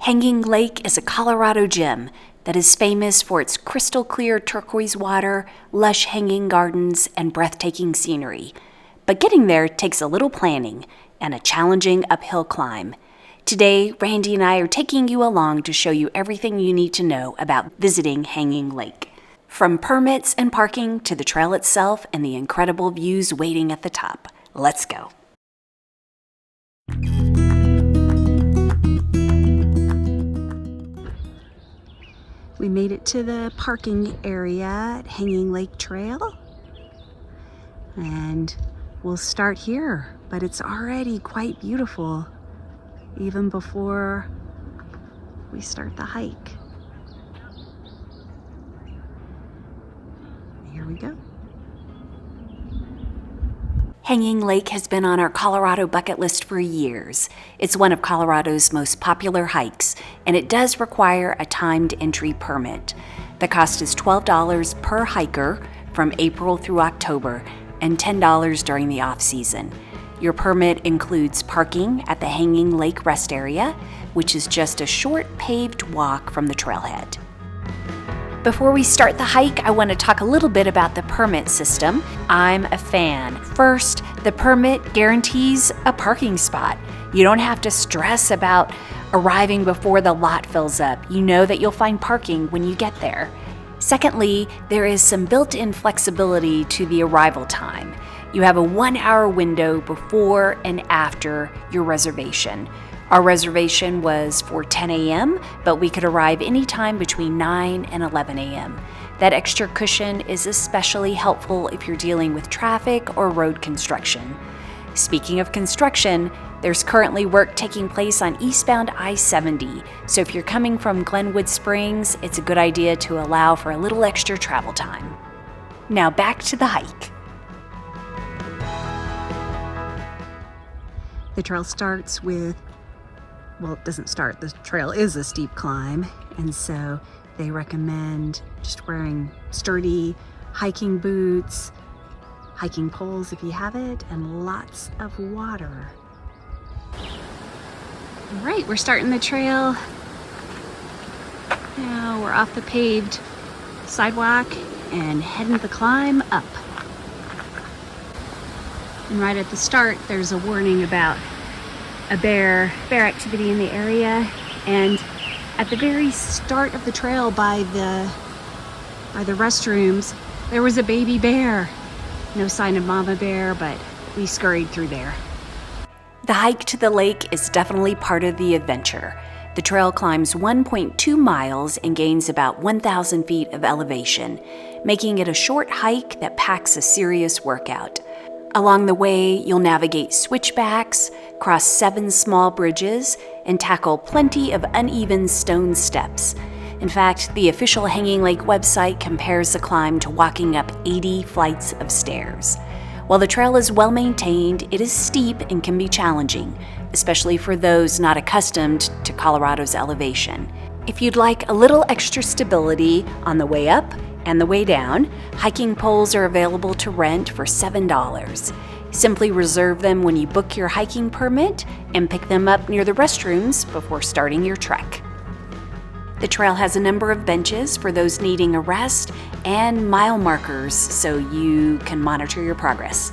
Hanging Lake is a Colorado gem that is famous for its crystal clear turquoise water, lush hanging gardens, and breathtaking scenery. But getting there takes a little planning and a challenging uphill climb. Today, Randy and I are taking you along to show you everything you need to know about visiting Hanging Lake. From permits and parking to the trail itself and the incredible views waiting at the top. Let's go. We made it to the parking area at Hanging Lake Trail, and we'll start here, but it's already quite beautiful even before we start the hike. Here we go. Hanging Lake has been on our Colorado bucket list for years. It's one of Colorado's most popular hikes, and it does require a timed entry permit. The cost is $12 per hiker from April through October and $10 during the off-season. Your permit includes parking at the Hanging Lake Rest Area, which is just a short paved walk from the trailhead. Before we start the hike, I want to talk a little bit about the permit system. I'm a fan. First, the permit guarantees a parking spot. You don't have to stress about arriving before the lot fills up. You know that you'll find parking when you get there. Secondly, there is some built-in flexibility to the arrival time. You have a 1-hour window before and after your reservation. Our reservation was for 10 a.m., but we could arrive anytime between 9 and 11 a.m. That extra cushion is especially helpful if you're dealing with traffic or road construction. Speaking of construction, there's currently work taking place on eastbound I-70, so if you're coming from Glenwood Springs, it's a good idea to allow for a little extra travel time. Now back to the hike. The trail starts with it doesn't start. The trail is a steep climb, and so they recommend just wearing sturdy hiking boots, hiking poles if you have it, and lots of water. All right, we're starting the trail. Now we're off the paved sidewalk and heading the climb up. And right at the start, there's a warning about a bear activity in the area, and at the very start of the trail by the restrooms there was a baby bear. No sign of mama bear, but we scurried through there. The hike to the lake is definitely part of the adventure. The trail climbs 1.2 miles and gains about 1,000 feet of elevation, making it a short hike that packs a serious workout. Along the way, you'll navigate switchbacks, cross 7 small bridges, and tackle plenty of uneven stone steps. In fact, the official Hanging Lake website compares the climb to walking up 80 flights of stairs. While the trail is well maintained, it is steep and can be challenging, especially for those not accustomed to Colorado's elevation. If you'd like a little extra stability on the way up and the way down, hiking poles are available to rent for $7. Simply reserve them when you book your hiking permit and pick them up near the restrooms before starting your trek. The trail has a number of benches for those needing a rest and mile markers so you can monitor your progress.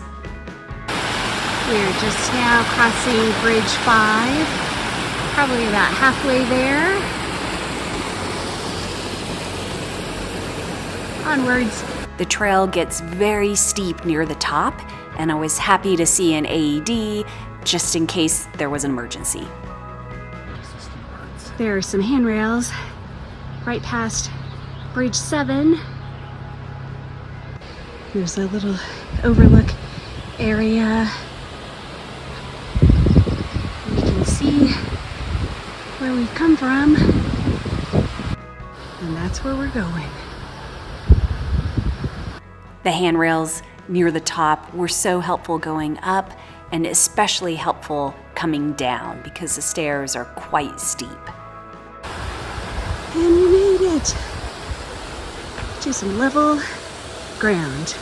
We're just now crossing Bridge 5, probably about halfway there. Onwards. The trail gets very steep near the top, and I was happy to see an AED just in case there was an emergency. There are some handrails right past Bridge 7. There's a little overlook area. You can see where we've come from, and that's where we're going. The handrails near the top were so helpful going up, and especially helpful coming down because the stairs are quite steep. And we made it to some level ground.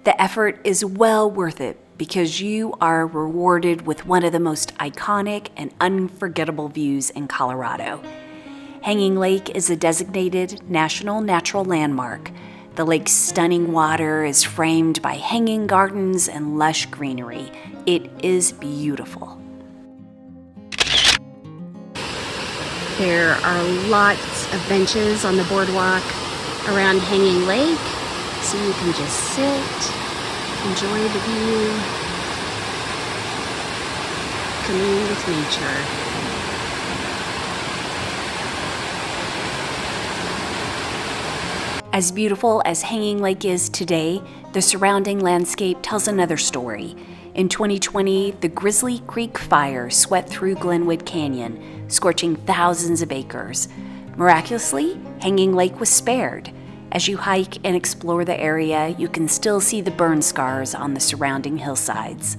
The effort is well worth it because you are rewarded with one of the most iconic and unforgettable views in Colorado. Hanging Lake is a designated National Natural Landmark. The lake's stunning water is framed by hanging gardens and lush greenery. It is beautiful. There are lots of benches on the boardwalk around Hanging Lake, so you can just sit, enjoy the view, commune with nature. As beautiful as Hanging Lake is today, the surrounding landscape tells another story. In 2020, the Grizzly Creek fire swept through Glenwood Canyon, scorching thousands of acres. Miraculously, Hanging Lake was spared. As you hike and explore the area, you can still see the burn scars on the surrounding hillsides.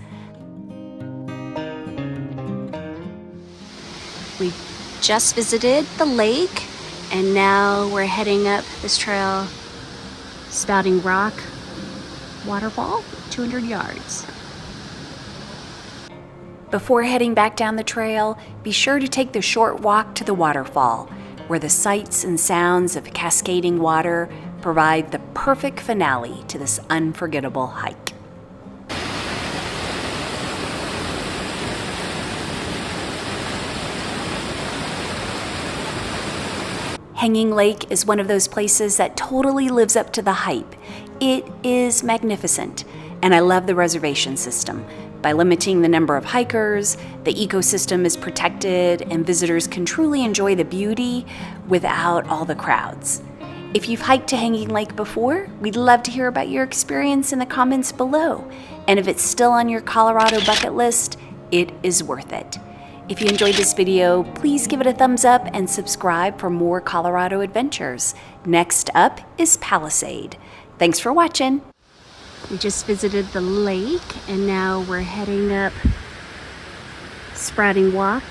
We just visited the lake, and now we're heading up this trail, Spouting Rock waterfall, 200 yards. Before heading back down the trail, be sure to take the short walk to the waterfall, where the sights and sounds of cascading water provide the perfect finale to this unforgettable hike. Hanging Lake is one of those places that totally lives up to the hype. It is magnificent, and I love the reservation system. By limiting the number of hikers, the ecosystem is protected, and visitors can truly enjoy the beauty without all the crowds. If you've hiked to Hanging Lake before, we'd love to hear about your experience in the comments below. And if it's still on your Colorado bucket list, it is worth it. If you enjoyed this video, please give it a thumbs up and subscribe for more Colorado adventures. Next up is Palisade. Thanks for watching. We just visited the lake, and now we're heading up Spouting Walk.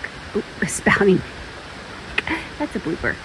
Spouting. That's a blooper.